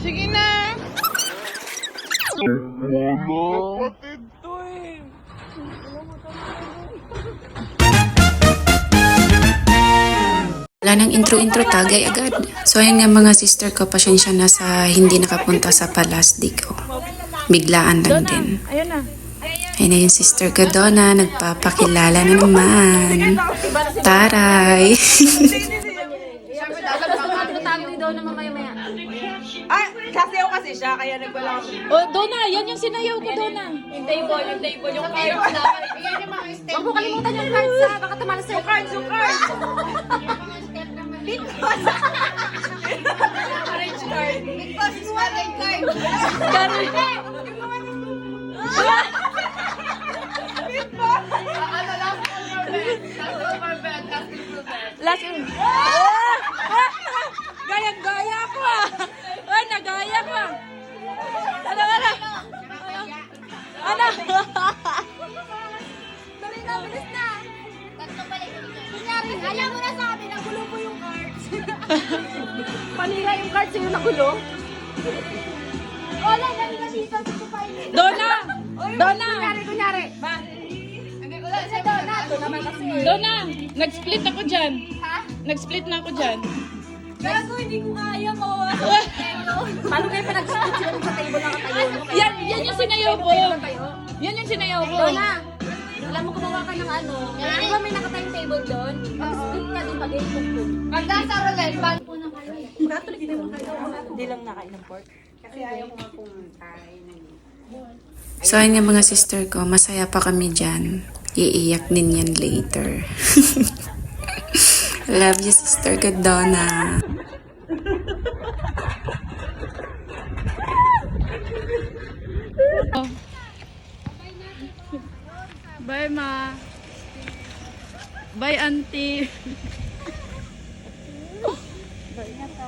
Sige na. Wala nang intro-intro, tagay agad. So ayan nga mga sister ko, pasensya na sa hindi nakapunta sa Palasdik. Biglaan lang din. Ayun na. Ayun na yung sister ko, Donna, nagpapakilala na naman. Taray! Ay, sasayaw kasi siya, kaya nagwala ako. Oh, Donna, yan yung sinayaw ko, Donna. Yung table, yung cards dapat. Bigyan niyo mga step. Huwag mo kalimutan yung cards, ha? Baka tumalas sa'yo. Yung cards. Orange card. Because wallet card. Last one. Gayang-gaya ko, ah. Ay, nagaya ko, ah. Ano? Dali na, bilis na. Tatlo balik. Kunyari, alam mo na sa amin, nagulo po yung cards. Panira yung cards yung nagulo. Wala, dali na dito. Donna! Donna! Kunyari. Ba? Hindi ko lang siya doon. Ito naman kasi. Donna! Nag-split ako dyan. Ha? Nag-split na ako dyan. Gago, hindi ko kaya mo. Paano kayo pa nag-split sila sa table lang katayo? Yan yung sinayaw ko. Yan yung sinayaw ko. Donna, alam mo gumawa ka ng ano. Di ba may nakatayong table doon? Mag-split ka din pag-ibig. Magkasa roulette, bag po na kayo. Hindi lang nakain ng pork. So ayun nga mga sister ko, masaya pa kami dyan. Iiyak din yan later. Love you, sister ko, Donna. Bye, ma. Bye, auntie.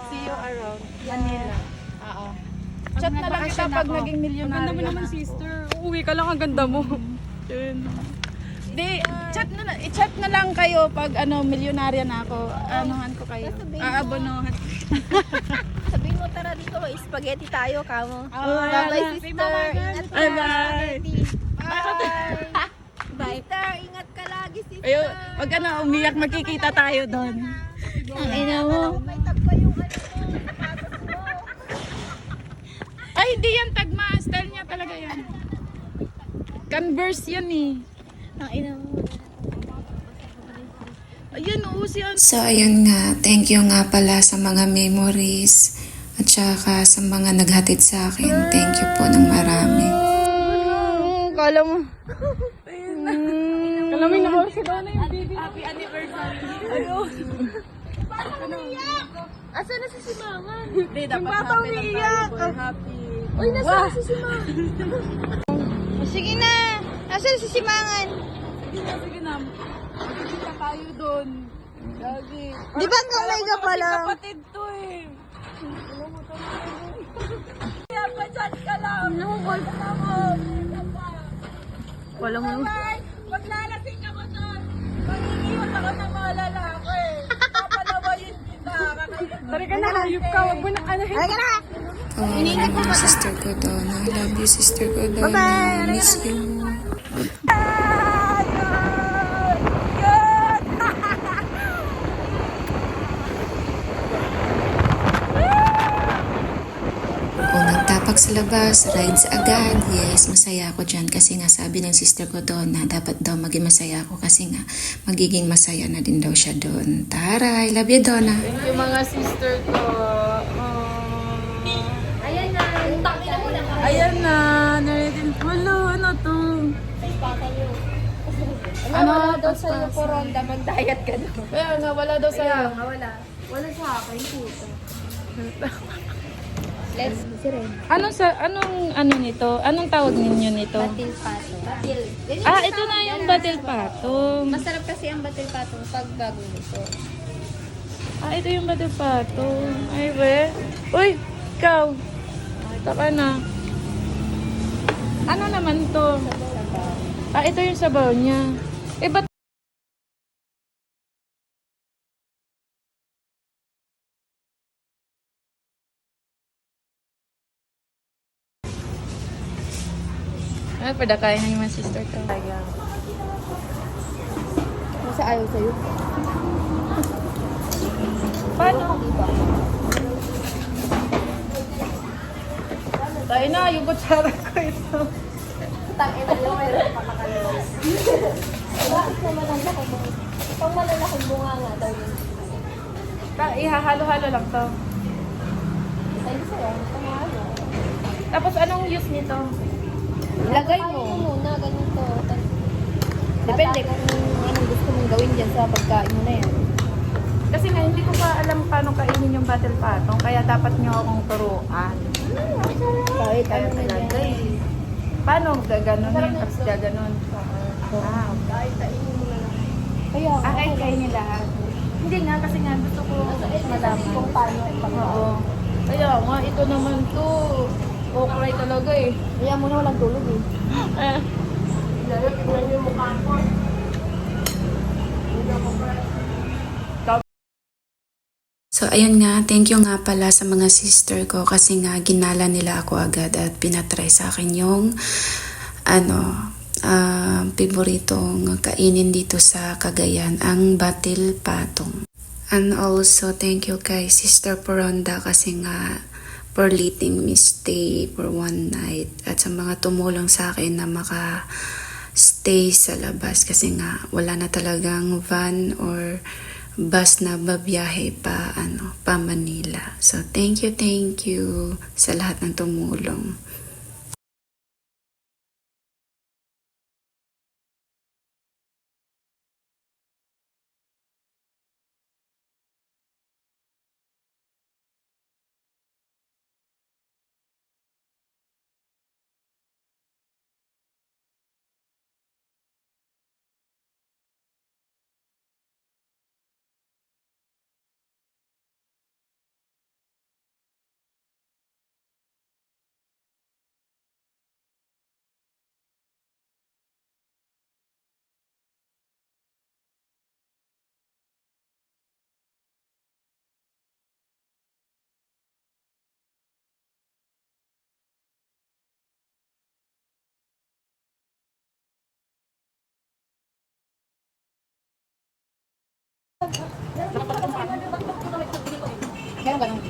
See you around Manila. Oo. Chat na lang kita pag naging milyonaryo. Ang ganda mo naman, sister. Uuwi ka lang, ang ganda mo. Yun. Di, i-chat na lang kayo pag milyonarya na ako. Anuhan ko kayo. Aabonohan. Sabihin mo, tara dito, spaghetti tayo, kamo. Bye, Sister, ingat ka. Bye. Bye. Sister, ingat ka lagi, sister. Ayo, pag umiyak, magkikita tayo doon. Ang ina mo. May tagpa yung sapatos mo. Ay, hindi yan tagma. Style niya talaga yan. Converse yan eh. Ang ina mo. Ayan, oo siya. So ayun nga, thank you nga pala sa mga memories at saka sa mga naghatid sa akin. Thank you po ng marami. Kala mo. Kala mo yung nakaw si Donna yung baby. Happy anniversary. Ayun. Asa na si Simangan? Hindi, dapat happy lang tayo. Boy. Happy. Uy, nasa na si Simangan? Sige na. Nasaan si Simangan? Sige na. Magkikita tayo doon. Lagi. Di ba hanggang may ka pa lang? Kapatid to eh. Kaya pa dyan ka lang. Nangungol ka mo. Wala mo. Maglalasing ako doon. Mag-iiwan ako ng mga lalaki. Papalawayin kita. Tari ka na, hayop ka. Huwag mo na anahin. Ay ka na. Oh, sister ko, Donna. Love you, sister ko, Donna. Bye-bye. Miss you. Unang tapak sa labas, rides agad. Yes, masaya ako dyan kasi nga sabi ng sister ko doon na dapat daw maging masaya ako kasi nga magiging masaya na din daw siya doon. Taray, love you, Donna. Yung mga sister ko. Ayan na. Ayan na. Naritin. Wala, ano to? Ano wala daw sa'yo po, Ronda, mag-diet ka daw. Kaya nga, wala daw sa'yo. Wala. Wala sa akin, puto. Let's sire. Anong ano nito? Anong tawag ninyo nito? Batil pato. Batil. Ito na yung batil patong. Masarap kasi ang batil patong pag bago nito. Ito yung batil patong. Ay, we. Uy, ikaw. Taka na. Ano naman to? Ito yung sabaw niya. Ba't Ano, padakain na yung sister ko. Kasi ayaw sa'yo. Paano? Tayo na, yung kutsara ko ito. Tangin na yung mayroon pa makalos. Bakit naman ang laki mo? Pang malalaking bunga nga daw yun. Ihahalo-halo lang to. Ayun sa'yo, pangalo. Tapos anong use nito? Ilagay mo muna, ganito. Depende kung anong gusto mong gawin dyan sa pagkain mo na yan. Kasi nga hindi ko pa alam paano kainin yung battle patong, kaya dapat nyo akong turuan. Kahit Kaya ano na yan. talaga eh. Paano gaganon yun? Tapos gaganon. Ah, Kahit kainin mo na lang. Kaya, kahit kainin lahat. Hindi nga, kasi nga gusto ko malaman. kung paano ang pagkain. Oo. Kaya nga, ito naman to. Okay talaga eh. Kaya mo na walang tulog eh. Tingnan yung mukha ko. So, ayun nga, thank you nga pala sa mga sister ko kasi nga ginala nila ako agad at pinatry sa akin yung paboritong kainin dito sa Cagayan, ang batil patong. And also, thank you kay Sister Poronda kasi nga for letting me stay for one night at sa mga tumulong sa akin na maka-stay sa labas kasi nga wala na talagang van or bus na babiyahe pa Manila. So thank you sa lahat ng tumulong. Kaya ganun.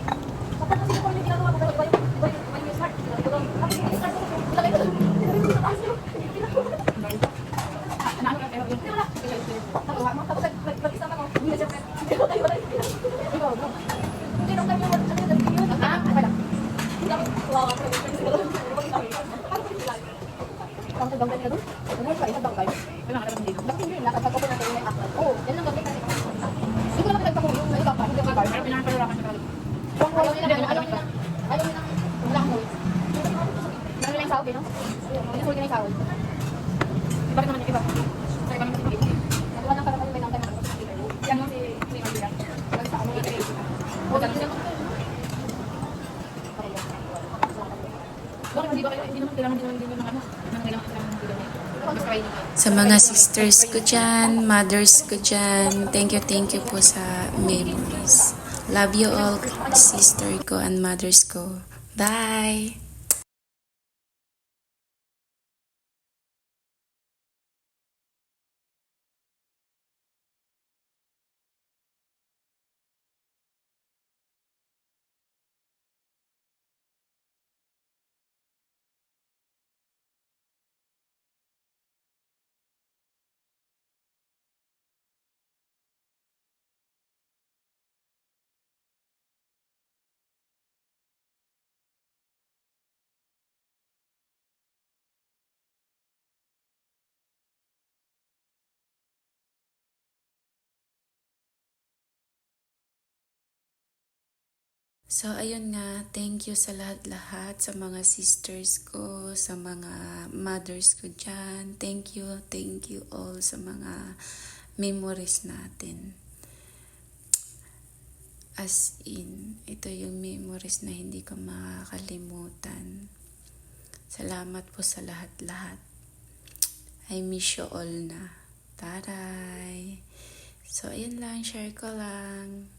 Sa mga sisters ko dyan, mothers ko dyan, thank you po sa memories. Love you all, sister ko and mothers ko. Bye! So, ayun nga, thank you sa lahat-lahat, sa mga sisters ko, sa mga mothers ko dyan. Thank you all sa mga memories natin. As in, ito yung memories na hindi ko makakalimutan. Salamat po sa lahat-lahat. I miss you all na. Taray! So, ayun lang, share ko lang.